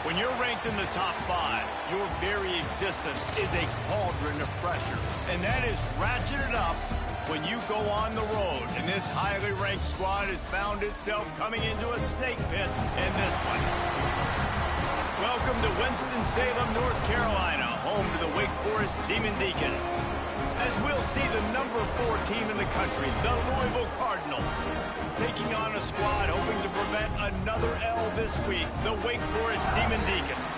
When you're ranked in the top 5, your very existence is a cauldron of pressure. And that is ratcheted up when you go on the road. And this highly ranked squad has found itself coming into a snake pit in this one. Welcome to Winston-Salem, North Carolina, home to the Wake Forest Demon Deacons. As we'll see the number 4 team in the country, the Louisville Cardinals, taking on a squad hoping to prevent another L this week, the Wake Forest Demon Deacons.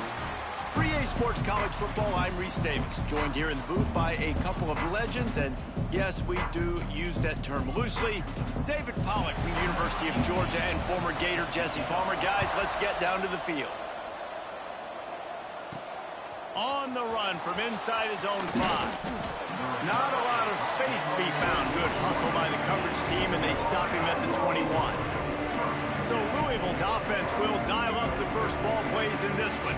3A Sports College Football, I'm Reese Davis, joined here in the booth by a couple of legends, and yes, we do use that term loosely. David Pollack from the University of Georgia and former Gator Jesse Palmer. Guys, let's get down to the field. On the run from inside his own 5. Not a lot of space to be found. Good hustle by the coverage team, and they stop him at the 21. So Louisville's offense will dial up the first ball plays in this one.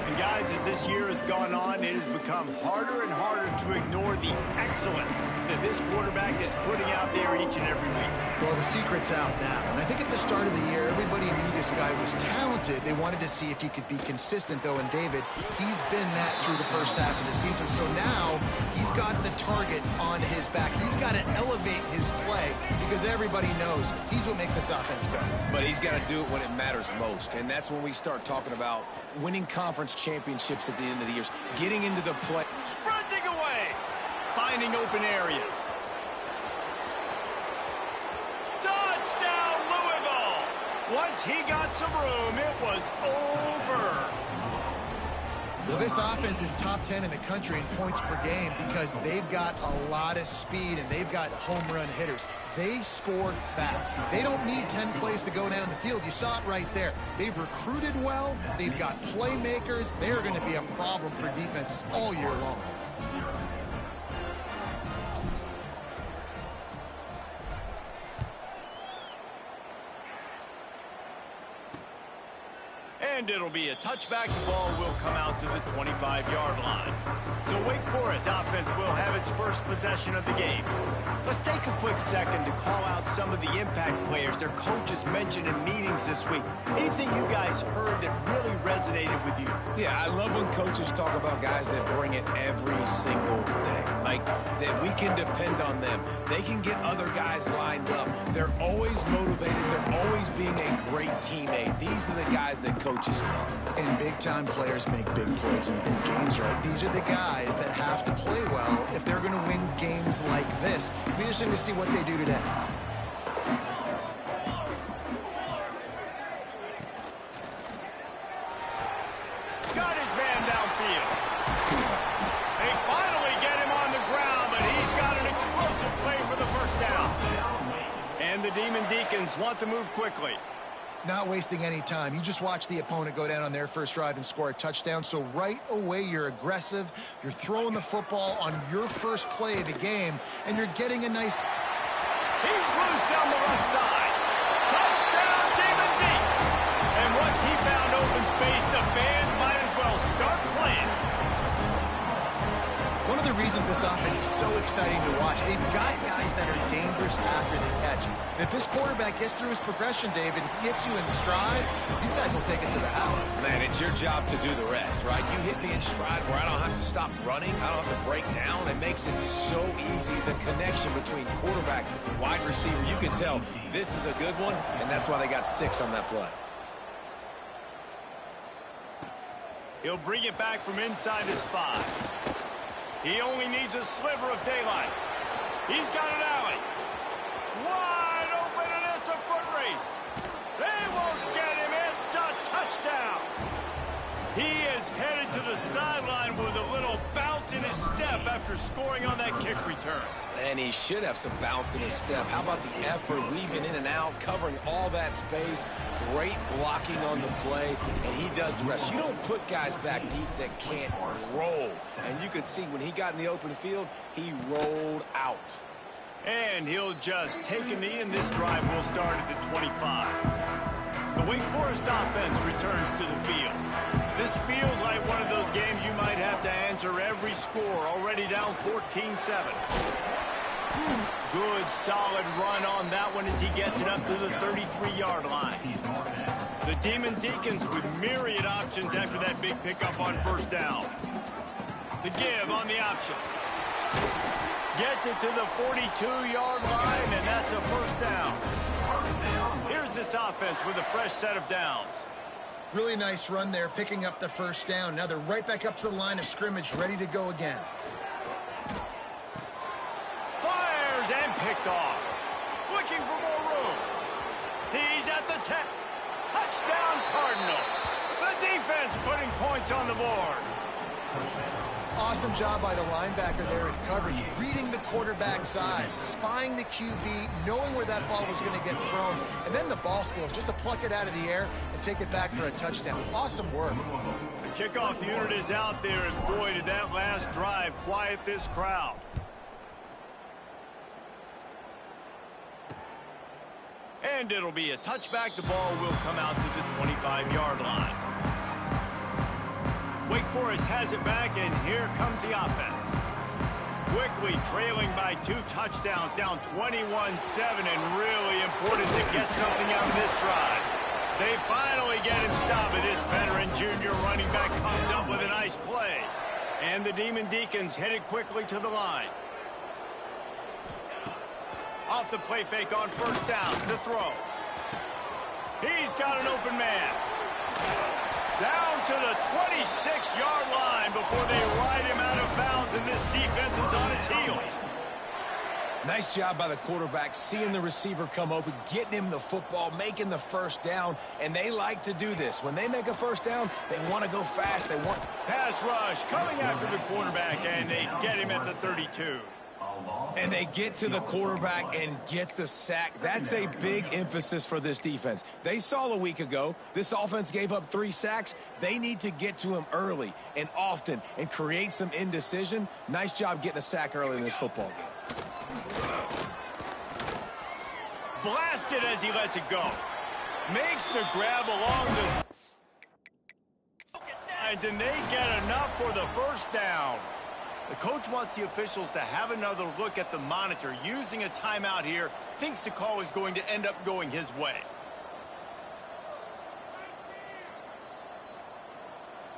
And guys, as this year has gone on, it has become harder and harder to ignore the excellence that this quarterback is putting out there each and every week. Well, the secret's out now. And I think at the start of the year, everybody knew this guy was talented. They wanted to see if he could be consistent, though. And David, he's been that through the first half of the season. So now he's got the target on his back. He's got to elevate his play because everybody knows he's what makes this offense go. But he's got to do it when it matters most. And that's when we start talking about winning conference championships at the end of the year, getting into the play. Sprinting away, finding open areas. Touchdown, Louisville! Once he got some room, it was over. Well, this offense is top 10 in the country in points per game because they've got a lot of speed and they've got home run hitters. They score fast. They don't need 10 plays to go down the field. You saw it right there. They've recruited well. They've got playmakers. They're going to be a problem for defenses all year long. And it'll be a touchback. The ball will come out to the 25-yard line. So Wake Forest offense will have its first possession of the game. Let's take a quick second to call out some of the impact players their coaches mentioned in meetings this week. Anything you guys heard that really resonated with you? Yeah, I love when coaches talk about guys that bring it every single day. Like, that we can depend on them. They can get other guys lined up. They're always motivated. They're always being a great teammate. These are the guys that coaches love. And big-time players make big plays in big games, right? These are the guys that have to play well if they're going to win games like this. It'll be interesting to see what they do today. Got his man downfield. They finally get him on the ground, but he's got an explosive play for the first down. And the Demon Deacons want to move quickly. Not wasting any time. You just watch the opponent go down on their first drive and score a touchdown. So right away, you're aggressive. You're throwing the football on your first play of the game, and you're getting a nice... He's loose down the left side. Touchdown, Demon Deacs. And once he found open space, the band might as well start playing. One of the reasons this offense is so exciting to watch, they've got guys that are dangerous after the catch. And if this quarterback gets through his progression, David, he hits you in stride, these guys will take it to the house. Man, it's your job to do the rest, right? You hit me in stride where I don't have to stop running. I don't have to break down. It makes it so easy. The connection between quarterback, wide receiver, you can tell this is a good one, and that's why they got 6 on that play. He'll bring it back from inside his 5. He only needs a sliver of daylight. He's got an alley. Wide open, and it's a foot race. They won't get him. It's a touchdown. He is headed to the sideline with a little bounce in his step after scoring on that kick return. And he should have some bounce in his step. How about the effort, weaving in and out, covering all that space, great blocking on the play, and he does the rest. You don't put guys back deep that can't roll. And you could see when he got in the open field, he rolled out. And he'll just take a knee, and this drive will start at the 25. The Wake Forest offense returns to the field. This feels like one of those games you might have to answer every score, already down 14-7. good, solid run on that one as he gets it up to the 33-yard line. The Demon Deacons with myriad options after that big pickup on first down. The give on the option. Gets it to the 42-yard line, and that's a first down. Here's this offense with a fresh set of downs. Really nice run there, picking up the first down. Now they're right back up to the line of scrimmage, ready to go again. Fires and picked off. Looking for more room. He's at the 10. Touchdown Cardinals. The defense putting points on the board. Awesome job by the linebacker there in coverage, reading the quarterback's eyes, spying the QB, knowing where that ball was going to get thrown, and then the ball skills, just to pluck it out of the air and take it back for a touchdown. Awesome work. The kickoff unit is out there, and boy, did that last drive quiet this crowd. And it'll be a touchback. The ball will come out to the 25-yard line. Wake Forest has it back, and here comes the offense. Quickly trailing by 2 touchdowns, down 21-7, and really important to get something out of this drive. They finally get him stopped, and this veteran junior running back comes up with a nice play. And the Demon Deacons headed quickly to the line. Off the play fake on first down, the throw. He's got an open man. Down to the 26-yard line before they ride him out of bounds, and this defense is on its heels. Nice job by the quarterback, seeing the receiver come open, getting him the football, making the first down, and they like to do this. When they make a first down, they want to go fast. They want pass rush coming after the quarterback, and they get him at the 32. And they get to the quarterback and get the sack. That's a big emphasis for this defense. They saw a week ago, this offense gave up 3 sacks. They need to get to him early and often and create some indecision. Nice job getting a sack early in this football game. Blasted as he lets it go. Makes the grab along the sides, and they get enough for the first down. The coach wants the officials to have another look at the monitor. Using a timeout here, thinks the call is going to end up going his way.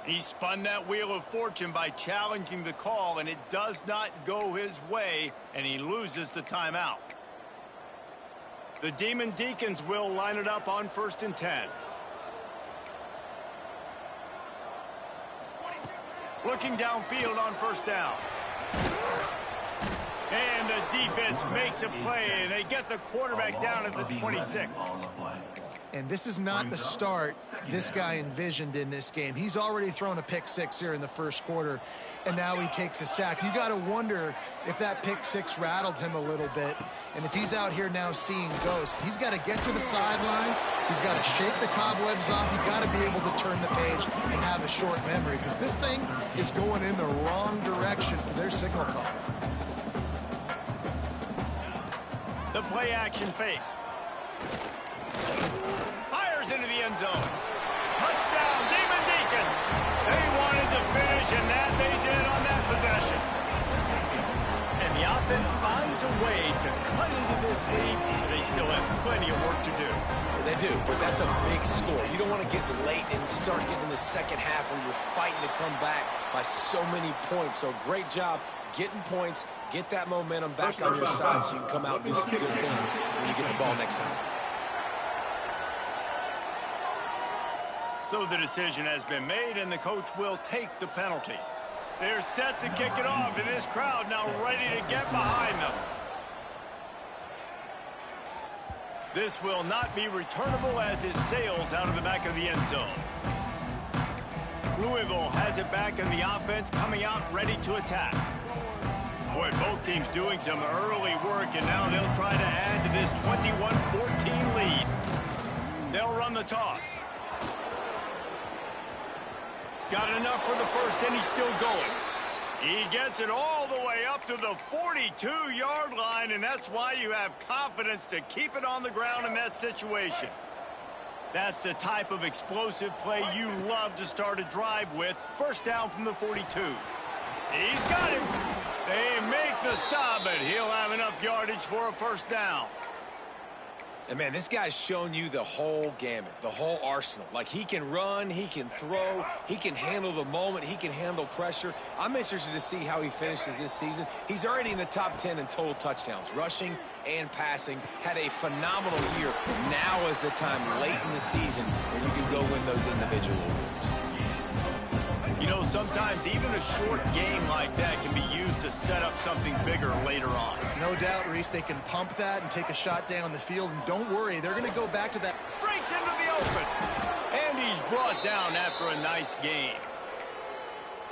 He spun that wheel of fortune by challenging the call, and it does not go his way, and he loses the timeout. The Demon Deacons will line it up on 1st and 10. Looking downfield on first down. And the defense makes a play, and they get the quarterback down at the 26. And this is not the start this guy envisioned in this game. He's already thrown a pick 6 here in the first quarter, and now he takes a sack. You got to wonder if that pick 6 rattled him a little bit. And if he's out here now seeing ghosts, he's got to get to the sidelines. He's got to shake the cobwebs off. You've got to be able to turn the page and have a short memory, because this thing is going in the wrong direction for their signal call. The play action fake. Fires into the end zone. Touchdown, Demon Deacons. They wanted to finish, and that they did on that possession. And the offense finds a way to cut into this lead. They still have plenty of work to do. They do, but that's a big score. You don't want to get late and start getting in the second half where you're fighting to come back by so many points. So great job getting points, get that momentum back on your side so you can come out and do some good things when you get the ball next time. So the decision has been made, and the coach will take the penalty. They're set to kick it off, and this crowd now ready to get behind them. This will not be returnable as it sails out of the back of the end zone. Louisville has it back, and the offense coming out ready to attack. Boy, both teams doing some early work, and now they'll try to add to this 21-14 lead. They'll run the toss. Got enough for the first, and he's still going. He gets it all the way up to the 42-yard line, and that's why you have confidence to keep it on the ground in that situation. That's the type of explosive play you love to start a drive with. First down from the 42. He's got him. They make the stop, but he'll have enough yardage for a first down. And, man, this guy's shown you the whole gamut, the whole arsenal. Like, he can run, he can throw, he can handle the moment, he can handle pressure. I'm interested to see how he finishes this season. He's already in the top 10 in total touchdowns, rushing and passing. Had a phenomenal year. Now is the time late in the season when you can go win those individual awards. You know, sometimes even a short game like that can be used to set up something bigger later on. No doubt, Reese, they can pump that and take a shot down the field. And don't worry, they're going to go back to that. Breaks into the open. And he's brought down after a nice game.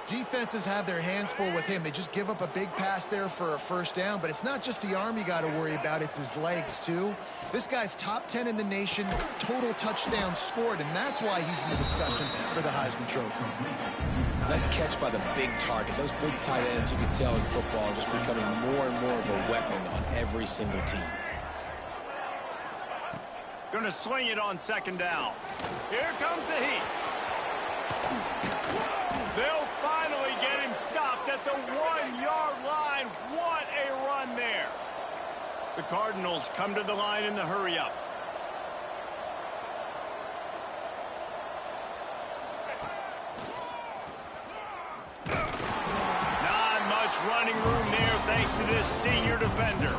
Defenses have their hands full with him. They just give up a big pass there for a first down, but it's not just the arm you got to worry about, it's his legs too. This guy's top 10 in the nation, total touchdowns scored, and that's why he's in the discussion for the Heisman Trophy. Nice catch by the big target. Those big tight ends, you can tell in football, are just becoming more and more of a weapon on every single team. Gonna swing it on second down. Here comes the heat. They'll finally get him stopped at the 1-yard line. What a run there. The Cardinals come to the line in the hurry-up. Not much running room there thanks to this senior defender.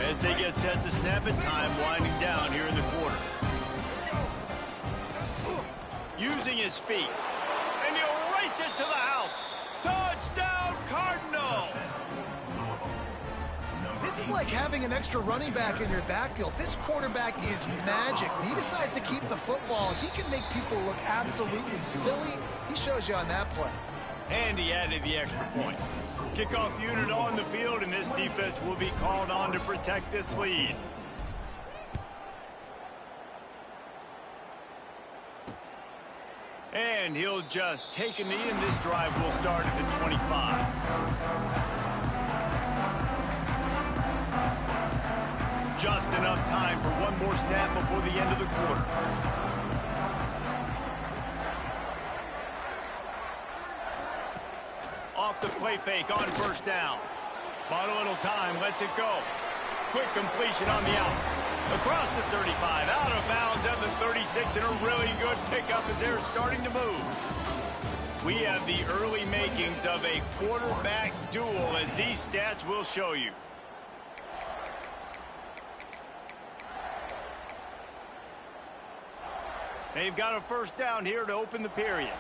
As they get set to snap it, time winding down here in the quarter. Using his feet. And he'll race it to the house. Touchdown, Cardinals! This is like having an extra running back in your backfield. This quarterback is magic. When he decides to keep the football, he can make people look absolutely silly. He shows you on that play. And he added the extra point. Kickoff unit on the field, and this defense will be called on to protect this lead. And he'll just take a knee, and this drive will start at the 25. Just enough time for one more snap before the end of the quarter. Off the play fake on first down. Bought a little time, lets it go. Quick completion on the out. Across the 35, out of bounds at the 36, and a really good pickup as they're starting to move. We have the early makings of a quarterback duel, as these stats will show you. They've got a first down here to open the period.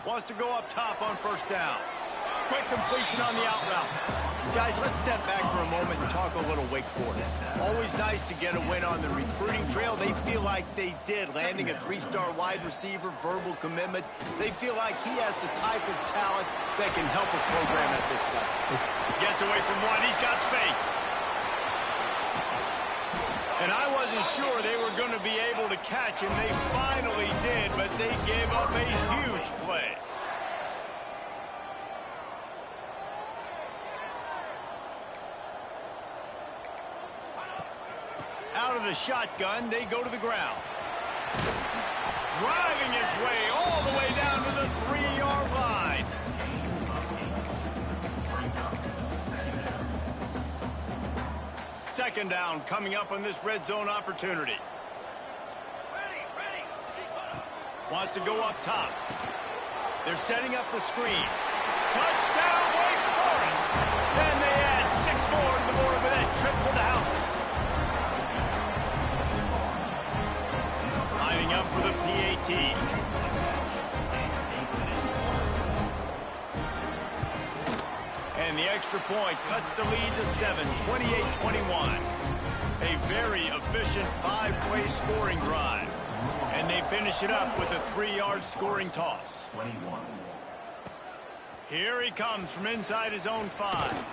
Wants to go up top on first down. Quick completion on the out route. Guys, let's step back for a moment and talk a little Wake Forest. Always nice to get a win on the recruiting trail. They feel like they did, landing a three-star wide receiver, verbal commitment. They feel like he has the type of talent that can help a program at this level. Gets away from one. He's got space. And I wasn't sure they were going to be able to catch him. They finally did, but they gave up a huge play. Out of the shotgun, they go to the ground. Driving its way all the way down to the 3-yard line. Second down coming up on this red zone opportunity. Wants to go up top. They're setting up the screen. Touchdown, Wake Forest! And they add 6 more to the board with that trip to the house. Lining up for the PAT. And the extra point cuts the lead to 7, 28-21. A very efficient 5-play scoring drive. And they finish it up with a 3-yard scoring toss. Here he comes from inside his own 5.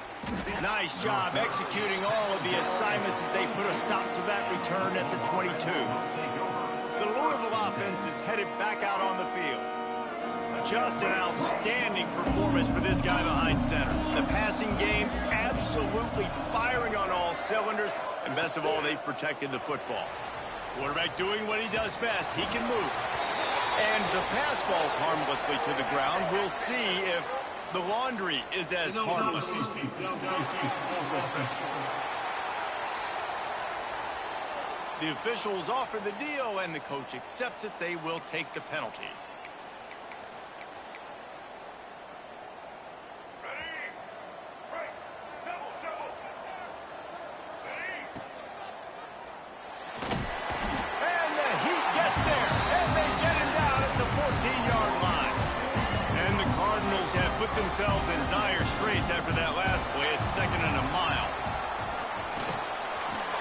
Nice job executing all of the assignments as they put a stop to that return at the 22. The Louisville offense is headed back out on the field. just an outstanding performance for this guy behind center. The passing game absolutely firing on all cylinders, and best of all, they've protected the football. Quarterback doing what he does best. He can move. And the pass falls harmlessly to the ground. We'll see if the laundry is as harmless. The officials offer the deal, and the coach accepts it. They will take the penalty. And the Heat gets there, and they get him down at the 14-yard line. And the Cardinals have put themselves in dire straits after that last play. It's 2nd and a mile.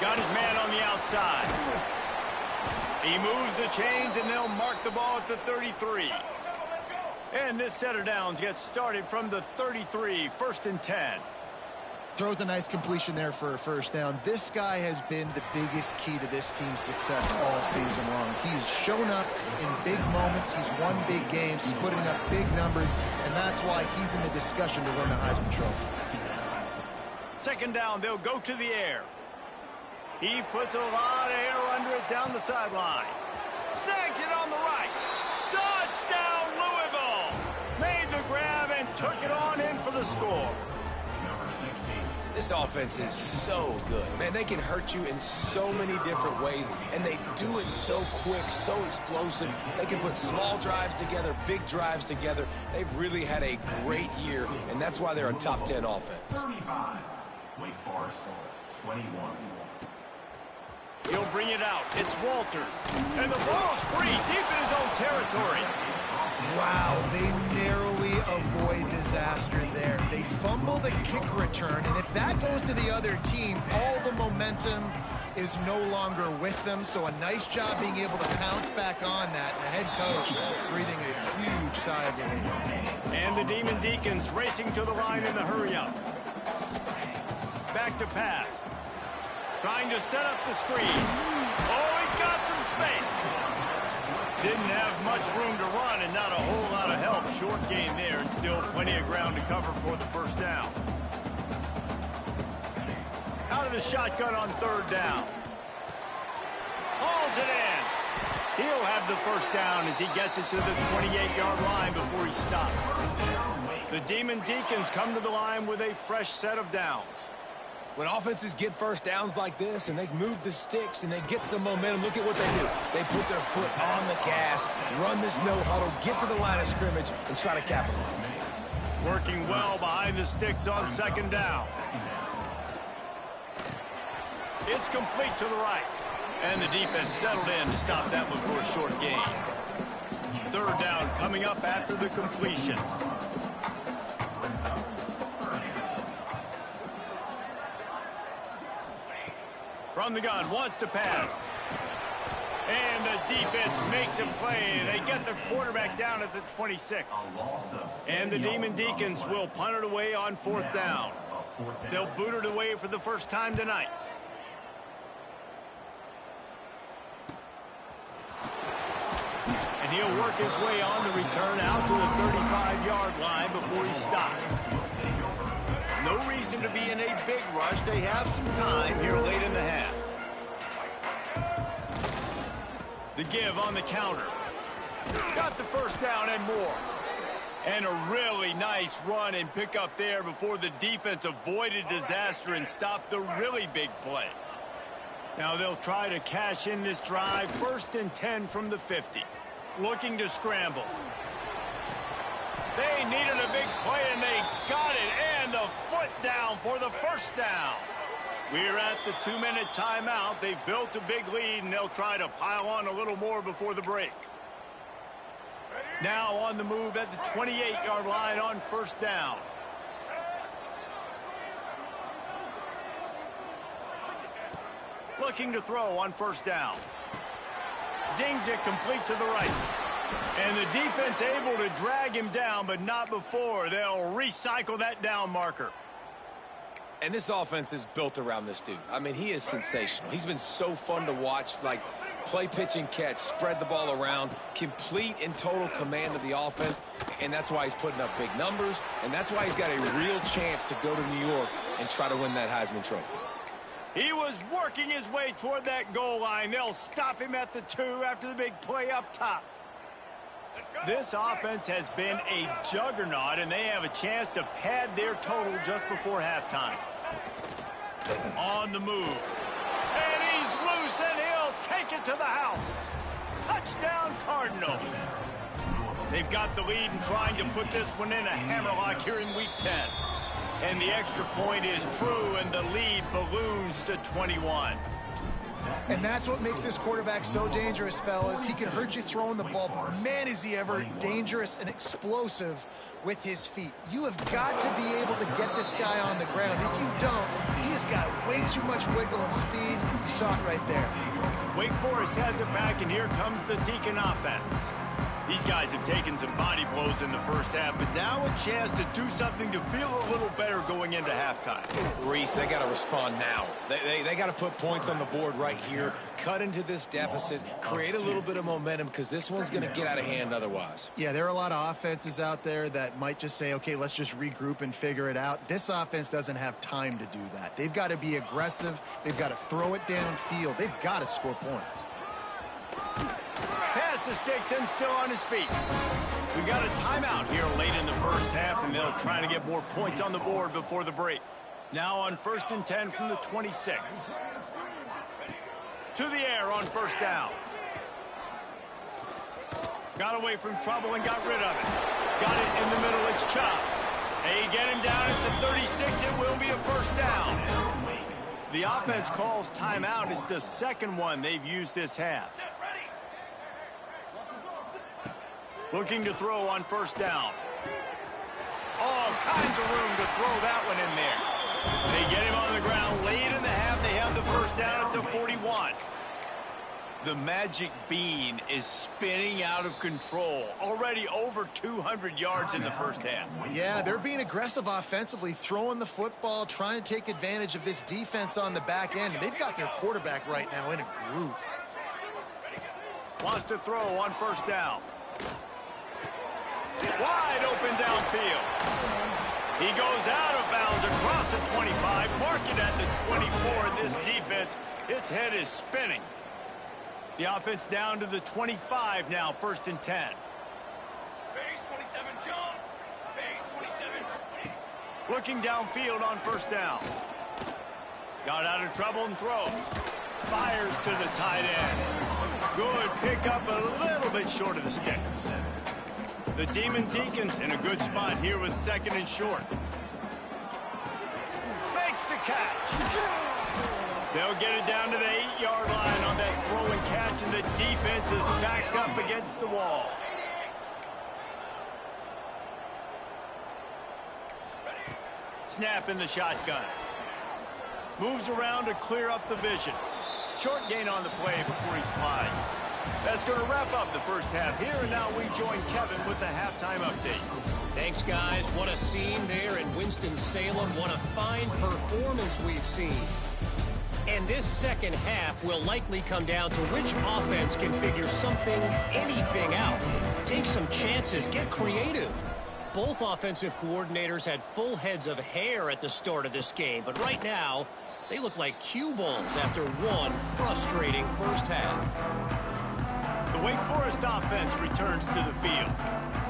Got his man on the outside. He moves the chains, and they'll mark the ball at the 33. And this set of downs gets started from the 33, 1st and 10. Throws a nice completion there for a first down. This guy has been the biggest key to this team's success all season long. He's shown up in big moments. He's won big games. He's putting up big numbers, and that's why he's in the discussion to win the Heisman Trophy. 2nd down, they'll go to the air. He puts a lot of air under it down the sideline. Snags it on the right. Touchdown, Louisville! Made the grab and took it on in for the score. This offense is so good. Man, they can hurt you in so many different ways, and they do it so quick, so explosive. They can put small drives together, big drives together. They've really had a great year, and that's why they're a top 10 offense. 35, Wake Forest, 21. He'll bring it out. It's Walters. And the ball's free, deep in his own territory. Wow, they narrowly avoid disaster there. They fumble the kick return, and if that goes to the other team, all the momentum is no longer with them. So a nice job being able to pounce back on that. And the head coach breathing a huge sigh of relief. And the Demon Deacons racing to the line in the hurry-up. Back to pass. Trying to set up the screen. Oh, he's got some space. Didn't have much room to run and not a whole lot of help. Short gain there and still plenty of ground to cover for the first down. Out of the shotgun on 3rd down. Hauls it in. He'll have the first down as he gets it to the 28-yard line before he stops. The Demon Deacons come to the line with a fresh set of downs. When offenses get first downs like this and they move the sticks and they get some momentum, look at what they do. They put their foot on the gas, run this no-huddle, get to the line of scrimmage, and try to capitalize. Working well behind the sticks on 2nd down. It's complete to the right. And the defense settled in to stop that one for a short gain. 3rd down coming up after the completion. From the gun, wants to pass. And the defense makes a play. They get the quarterback down at the 26. And the Demon Deacons will punt it away on 4th down. They'll boot it away for the first time tonight. And he'll work his way on the return out to the 35-yard line before he stops. No reason to be in a big rush. They have some time here late in the half. The give on the counter. Got the first down and more. And a really nice run and pick up there before the defense avoided disaster and stopped the really big play. Now they'll try to cash in this drive. 1st and 10 from the 50. Looking to scramble. They needed a big play, and they got it. And the foot down for the first down. We're at the 2-minute timeout. They've built a big lead, and they'll try to pile on a little more before the break. Now on the move at the 28-yard line on 1st down. Looking to throw on 1st down. Zings it complete to the right. And the defense able to drag him down, but not before. They'll recycle that down marker. And this offense is built around this dude. I mean, he is sensational. He's been so fun to watch. Like, Play, pitch, and catch. Spread the ball around. Complete and total command of the offense. And that's why he's putting up big numbers. And that's why he's got a real chance to go to New York and try to win that Heisman Trophy. He was working his way toward that goal line. They'll stop him at the 2 after the big play up top. This offense has been a juggernaut, and they have a chance to pad their total just before halftime. On the move. And he's loose, and he'll take it to the house. Touchdown, Cardinals. They've got the lead and trying to put this one in a hammerlock here in Week 10. And the extra point is true, and the lead balloons to 21. And that's what makes this quarterback so dangerous, fellas. He can hurt you throwing the ball, but man, is he ever dangerous and explosive with his feet. You have got to be able to get this guy on the ground. If you don't, he has got way too much wiggle and speed. You saw it right there. Wake Forest has it back, and here comes the Deacon offense. These guys have taken some body blows in the first half, but now a chance to do something to feel a little better going into halftime. Reese, they got to respond now. They got to put points on the board right here, cut into this deficit, create a little bit of momentum, because this one's going to get out of hand otherwise. Yeah, there are a lot of offenses out there that might just say, okay, let's just regroup and figure it out. This offense doesn't have time to do that. They've got to be aggressive. They've got to throw it downfield. They've got to score points. Pass the sticks and still on his feet. We got a timeout here late in the first half, and they'll try to get more points on the board before the break. Now on 1st and 10 from the 26. To the air on 1st down. Got away from trouble and got rid of it. Got it in the middle. It's Chubb. They get him down at the 36. It will be a 1st down. The offense calls timeout. It's the second one they've used this half. Looking to throw on 1st down. All kinds of room to throw that one in there. They get him on the ground late in the half. They have the 1st down at the 41. The magic bean is spinning out of control. Already over 200 yards in the first half. Yeah, they're being aggressive offensively, throwing the football, trying to take advantage of this defense on the back end. They've got their quarterback right now in a groove. Wants to throw on 1st down. Wide open downfield. He goes out of bounds across the 25, mark it at the 24. And this defense, its head is spinning. The offense down to the 25 now, 1st and 10. Base 27, jump. Base 27. Looking downfield on 1st down. Got out of trouble and throws. Fires to the tight end. Good pickup, a little bit short of the sticks. The Demon Deacons in a good spot here with 2nd and short. Makes the catch. They'll get it down to the 8-yard line on that throw and catch, and the defense is backed up against the wall. Snap in the shotgun. Moves around to clear up the vision. Short gain on the play before he slides. That's going to wrap up the first half here, and now we join Kevin with the halftime update. Thanks, guys. What a scene there in Winston-Salem. What a fine performance we've seen. And this second half will likely come down to which offense can figure something, anything out. Take some chances, get creative. Both offensive coordinators had full heads of hair at the start of this game, but right now, they look like cue balls after one frustrating first half. The Wake Forest offense returns to the field.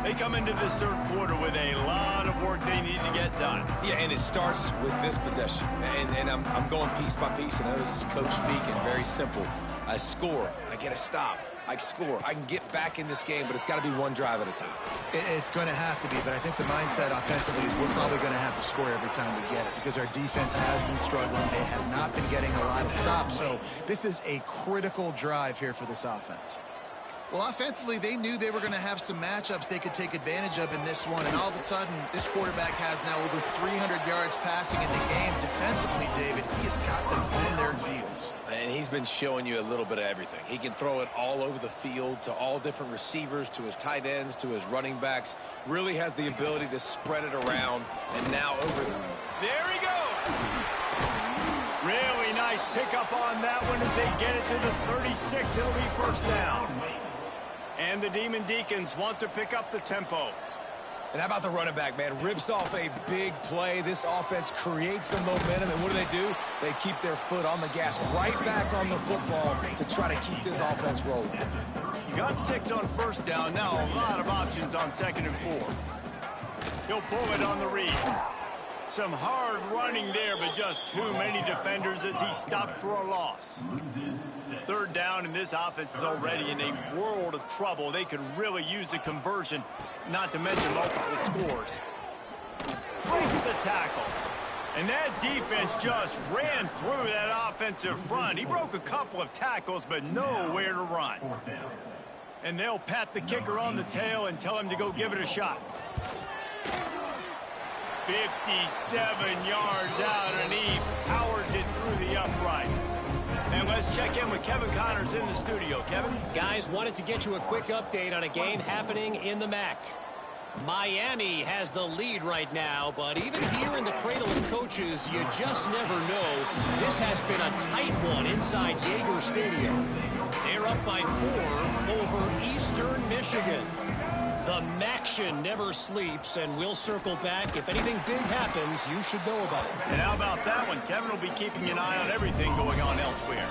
They come into this third quarter with a lot of work they need to get done. Yeah, and it starts with this possession. And I'm going piece by piece. And I know this is coach speaking, very simple. I score, I get a stop, I score. I can get back in this game, but it's got to be one drive at a time. It's going to have to be, but I think the mindset offensively is we're probably going to have to score every time we get it because our defense has been struggling. They have not been getting a lot of stops. So this is a critical drive here for this offense. Well, offensively, they knew they were going to have some matchups they could take advantage of in this one, and all of a sudden, this quarterback has now over 300 yards passing in the game. Defensively, David, he has got them on their heels. And he's been showing you a little bit of everything. He can throw it all over the field to all different receivers, to his tight ends, to his running backs. Really has the ability to spread it around, and now over. There he goes. Really nice pickup on on that one as they get it to the 36. It'll be first down. And the Demon Deacons want to pick up the tempo. And how about the running back, man? Rips off a big play. This offense creates some momentum, and what do? They keep their foot on the gas, right back on the football to try to keep this offense rolling. You got 6 on first down. Now a lot of options on 2nd and 4. He'll pull it on the read. Some hard running there, but just too many defenders as he stopped for a loss. 3rd down, and this offense is already in a world of trouble. They could really use a conversion, not to mention multiple scores. Breaks the tackle. And that defense just ran through that offensive front. He broke a couple of tackles, but nowhere to run. And they'll pat the kicker on the tail and tell him to go give it a shot. 57 yards out, and he powers it through the uprights. And let's check in with Kevin Connors in the studio. Kevin? Guys, wanted to get you a quick update on a game happening in the MAC. Miami has the lead right now, but even here in the cradle of coaches, you just never know. This has been a tight one inside Yager Stadium. They're up by 4 over Eastern Michigan. The Maction never sleeps, and we'll circle back. If anything big happens, you should know about it. And how about that one? Kevin will be keeping an eye on everything going on elsewhere.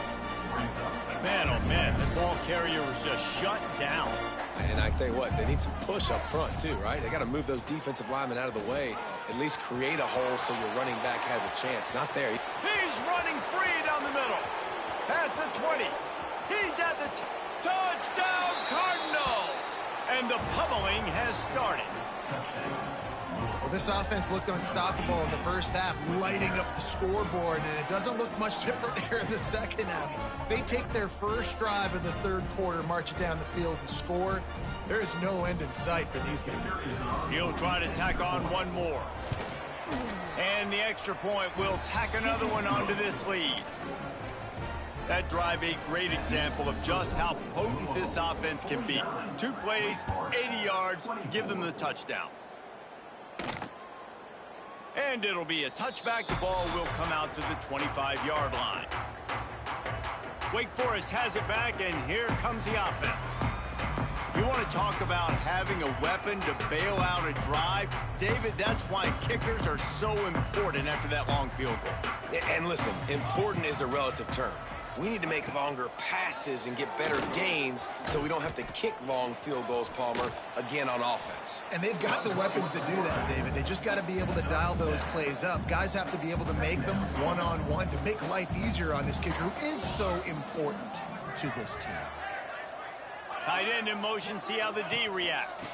Man, oh man, the ball carrier was just shut down. And I tell you what, they need some push up front too, right? They got to move those defensive linemen out of the way, at least create a hole so your running back has a chance. Not there. He's running free down the middle. Past the 20. He's at the touchdown, Cardinals! And the pummeling has started. Well, this offense looked unstoppable in the first half, lighting up the scoreboard, and it doesn't look much different here in the second half. They take their first drive of the 3rd quarter, march it down the field, and score. There is no end in sight for these guys. He'll try to tack on one more. And the extra point will tack another one onto this lead. That drive, a great example of just how potent this offense can be. 2 plays, 80 yards, give them the touchdown. And it'll be a touchback. The ball will come out to the 25-yard line. Wake Forest has it back, and here comes the offense. You want to talk about having a weapon to bail out a drive? David, that's why kickers are so important after that long field goal. And listen, important is a relative term. We need to make longer passes and get better gains so we don't have to kick long field goals, Palmer, again on offense. And they've got the weapons to do that, David. They just got to be able to dial those plays up. Guys have to be able to make them one-on-one to make life easier on this kicker who is so important to this team. Tight end in motion, see how the D reacts.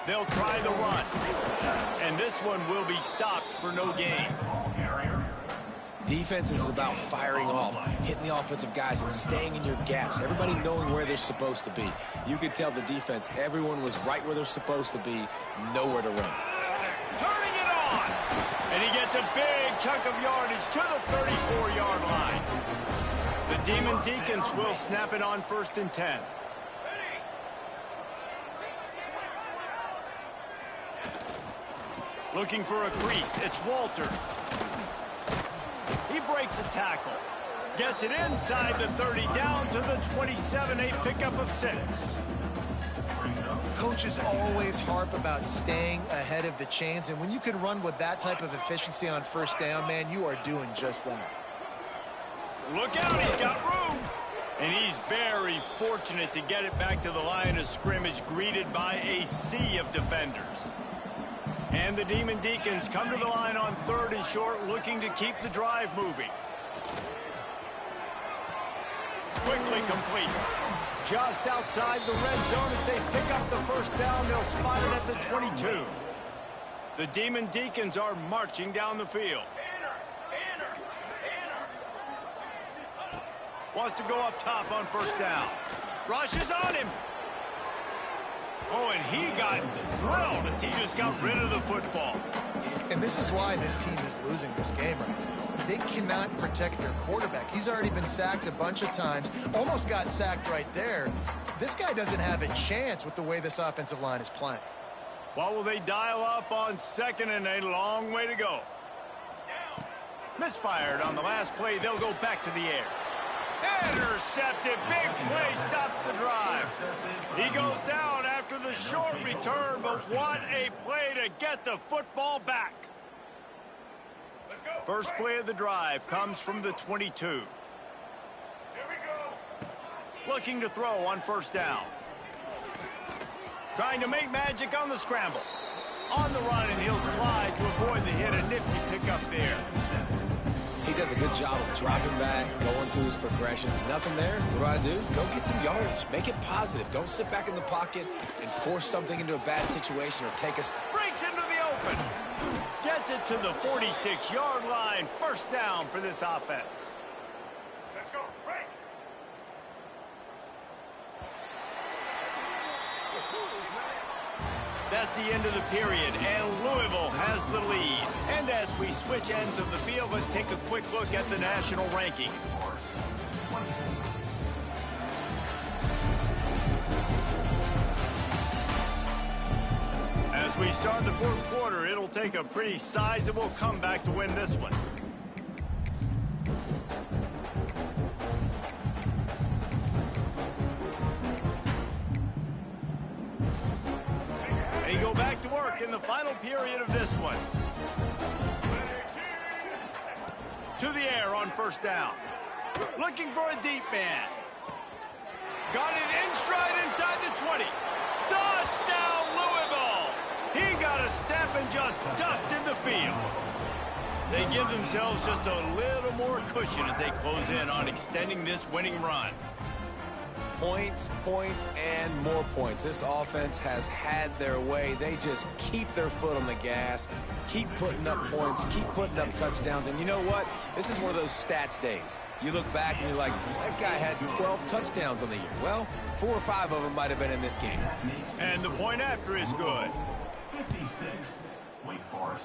They'll try the run. And this one will be stopped for no gain. Defense is about firing off, hitting the offensive guys, and staying in your gaps. Everybody knowing where they're supposed to be. You could tell the defense, everyone was right where they're supposed to be, nowhere to run. Turning it on! And he gets a big chunk of yardage to the 34-yard line. The Demon Deacons will snap it on 1st and 10. Looking for a crease. It's Walters. He breaks a tackle. Gets it inside the 30, down to the 27, a pickup of 6. Coaches always harp about staying ahead of the chains, and when you can run with that type of efficiency on 1st down, man, you are doing just that. Look out, he's got room. And he's very fortunate to get it back to the line of scrimmage, greeted by a sea of defenders. And the Demon Deacons come to the line on 3rd and short, looking to keep the drive moving. Quickly complete. Just outside the red zone as they pick up the 1st down. They'll spot it at the 22. The Demon Deacons are marching down the field. Wants to go up top on 1st down. Rushes on him. Oh, and he got drilled as he just got rid of the football. And this is why this team is losing this game right now. They cannot protect their quarterback. He's already been sacked a bunch of times. Almost got sacked right there. This guy doesn't have a chance with the way this offensive line is playing. What will they dial up on 2nd and a long way to go? Misfired on the last play. They'll go back to the air. Intercepted. Big play stops the drive. He goes down after the short return, but what a play to get the football back. First play of the drive comes from the 22. Here we go. Looking to throw on first down. Trying to make magic on the scramble. On the run, and he'll slide to avoid the hit. A nifty pickup there. He does a good job of dropping back, going through his progressions. Nothing there. What do? Go get some yardage. Make it positive. Don't sit back in the pocket and force something into a bad situation or take us. Breaks into the open. Gets it to the 46-yard line. First down for this offense. Let's go. Break. That's the end of the period, and Louisville has the lead. And as we switch ends of the field, let's take a quick look at the national rankings. As we start the fourth quarter, it'll take a pretty sizable comeback to win this one. They go back to work in the final period of this one. To the air on first down. Looking for a deep man. Got it in stride inside the 20. Touchdown, Louisville! He got a step and just dusted the field. They give themselves just a little more cushion as they close in on extending this winning run. Points, points, and more points. This offense has had their way. They just keep their foot on the gas, keep putting up points, keep putting up touchdowns. And you know what? This is one of those stats days. You look back and you're like, that guy had 12 touchdowns on the year. Well, 4 or 5 of them might have been in this game. And the point after is good. 56, Wake Forest,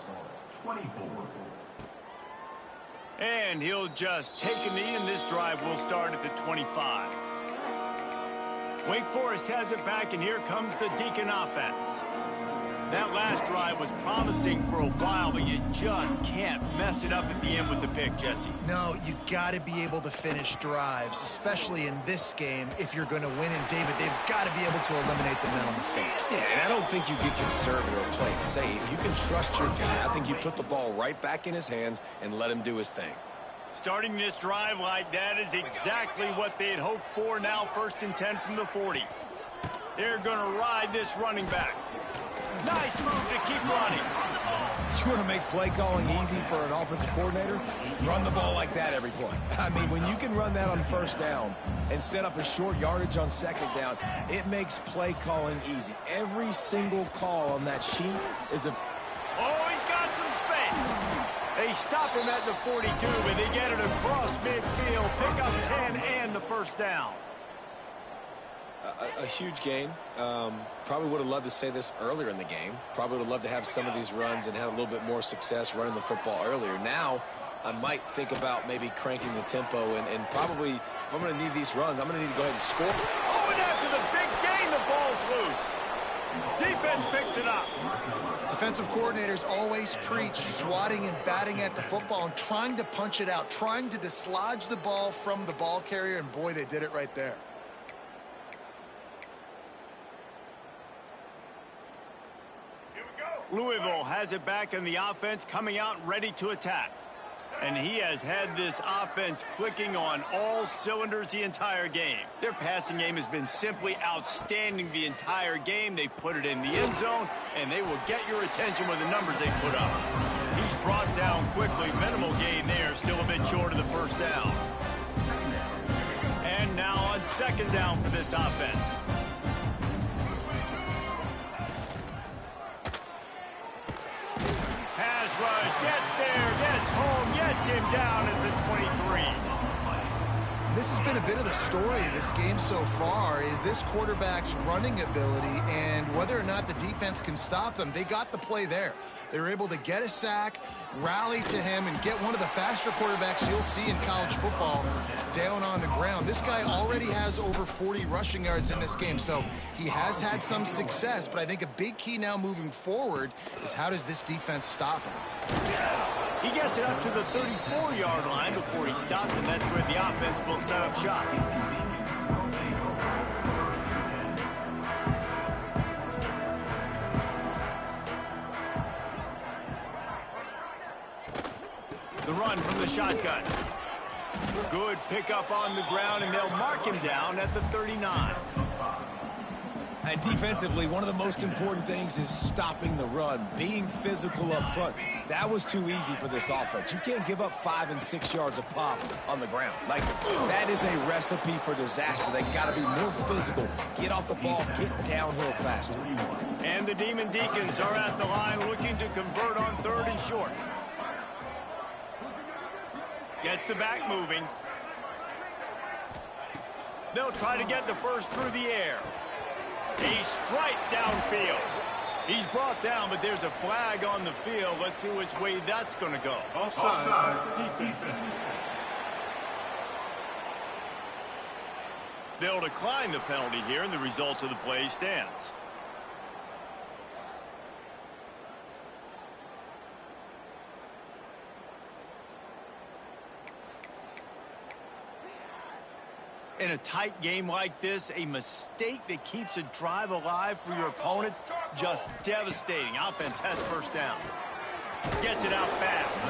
24. And he'll just take a knee, and this drive will start at the 25. Wake Forest has it back, and here comes the Deacon offense. That last drive was promising for a while, but you just can't mess it up at the end with the pick, Jesse. No, you got to be able to finish drives, especially in this game. If you're going to win, and David, they've got to be able to eliminate the mental mistakes. Yeah, and I don't think you get conservative or play it safe. You can trust your guy. I think you put the ball right back in his hands and let him do his thing. Starting this drive like that is exactly what they had hoped for. Now 1st and 10 from the 40. They're going to ride this running back. Nice move to keep running. You want to make play calling easy for an offensive coordinator? Run the ball like that every play. I mean, when you can run that on first down and set up a short yardage on second down, it makes play calling easy. Every single call on that sheet is a... Oh, he's got some space. They stop him at the 42, but they get it across midfield. Pick up 10 and the first down. A huge gain. Probably would have loved to say this earlier in the game. Probably would have loved to have some of these runs and have a little bit more success running the football earlier. Now, I might think about maybe cranking the tempo and probably, if I'm going to need these runs, I'm going to need to go ahead and score. Oh, and after the big gain, the ball's loose. Defense picks it up. Defensive coordinators always preach swatting and batting at the football and trying to punch it out, trying to dislodge the ball from the ball carrier, and boy, they did it right there. Louisville has it back, and the offense coming out ready to attack. And he has had this offense clicking on all cylinders the entire game. Their passing game has been simply outstanding the entire game. They've put it in the end zone, and they will get your attention with the numbers they put up. He's brought down quickly. Minimal gain there, still a bit short of the first down. And now on second down for this offense. Pass rush, gets there, gets home, gets him down at the 23. This has been a bit of the story of this game so far, is this quarterback's running ability and whether or not the defense can stop them. They got the play there. They were able to get a sack, rally to him, and get one of the faster quarterbacks you'll see in college football down on the ground. This guy already has over 40 rushing yards in this game, so he has had some success, but I think a big key now moving forward is how does this defense stop him? He gets it up to the 34-yard line before he stopped, and that's where the offense will set up shop. The run from the shotgun. Good pickup on the ground, and they'll mark him down at the 39. And defensively, one of the most important things is stopping the run, being physical up front. That was too easy for this offense. You can't give up 5 and 6 yards a pop on the ground. Like, that is a recipe for disaster. They got to be more physical, get off the ball, get downhill faster. And the Demon Deacons are at the line looking to convert on 3rd and short. Gets the back moving. They'll try to get the first through the air. A strike downfield. He's brought down, but there's a flag on the field. Let's see which way that's going to go. Offside. Defense. They'll decline the penalty here, and the result of the play stands. In a tight game like this, a mistake that keeps a drive alive for your opponent, just devastating. Offense has first down. Gets it out fast.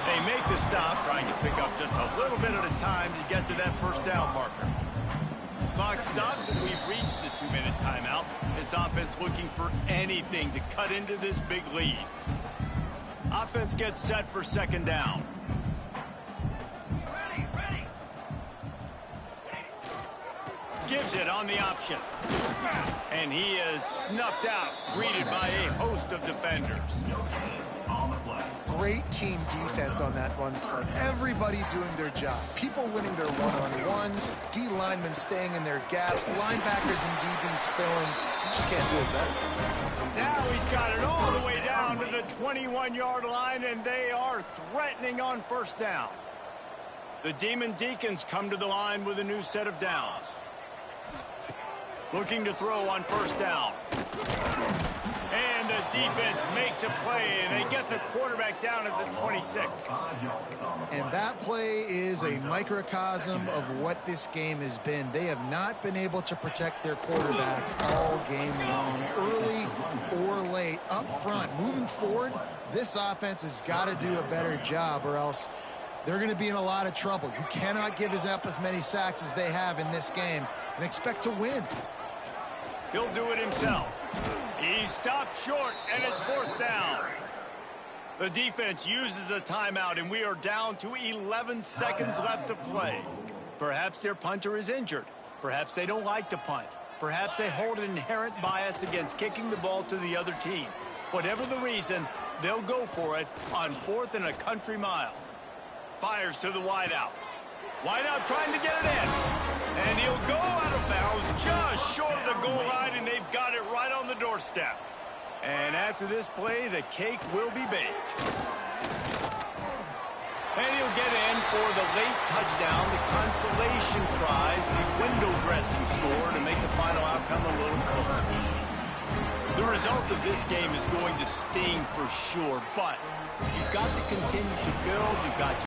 They make the stop, trying to pick up just a little bit at a time to get to that first down marker. Clock stops, and we've reached the 2-minute timeout. This offense looking for anything to cut into this big lead. Offense gets set for 2nd down. Gives it on the option. And he is snuffed out, greeted by a host of defenders. Great team defense on that run play. Everybody doing their job. People winning their one-on-ones, D linemen staying in their gaps, linebackers and DBs filling. You just can't do it better. Now he's got it all the way down to the 21-yard line, and they are threatening on 1st down. The Demon Deacons come to the line with a new set of downs. Looking to throw on 1st down. And the defense makes a play, and they get the quarterback down at the 26. And that play is a microcosm of what this game has been. They have not been able to protect their quarterback all game long, early or late, up front. Moving forward, this offense has got to do a better job, or else they're going to be in a lot of trouble. You cannot give up as many sacks as they have in this game and expect to win. He'll do it himself. He stopped short, and it's 4th down. The defense uses a timeout, and we are down to 11 seconds left to play. Perhaps their punter is injured. Perhaps they don't like to punt. Perhaps they hold an inherent bias against kicking the ball to the other team. Whatever the reason, they'll go for it on 4th and a country mile. Fires to the wideout. Wideout trying to get it in. And he'll go out of bounds just short of the goal line, and they've got it right on the doorstep. And after this play, the cake will be baked. And he'll get in for the late touchdown, the consolation prize, the window dressing score to make the final outcome a little closer. The result of this game is going to sting for sure, but you've got to continue to build. You've got to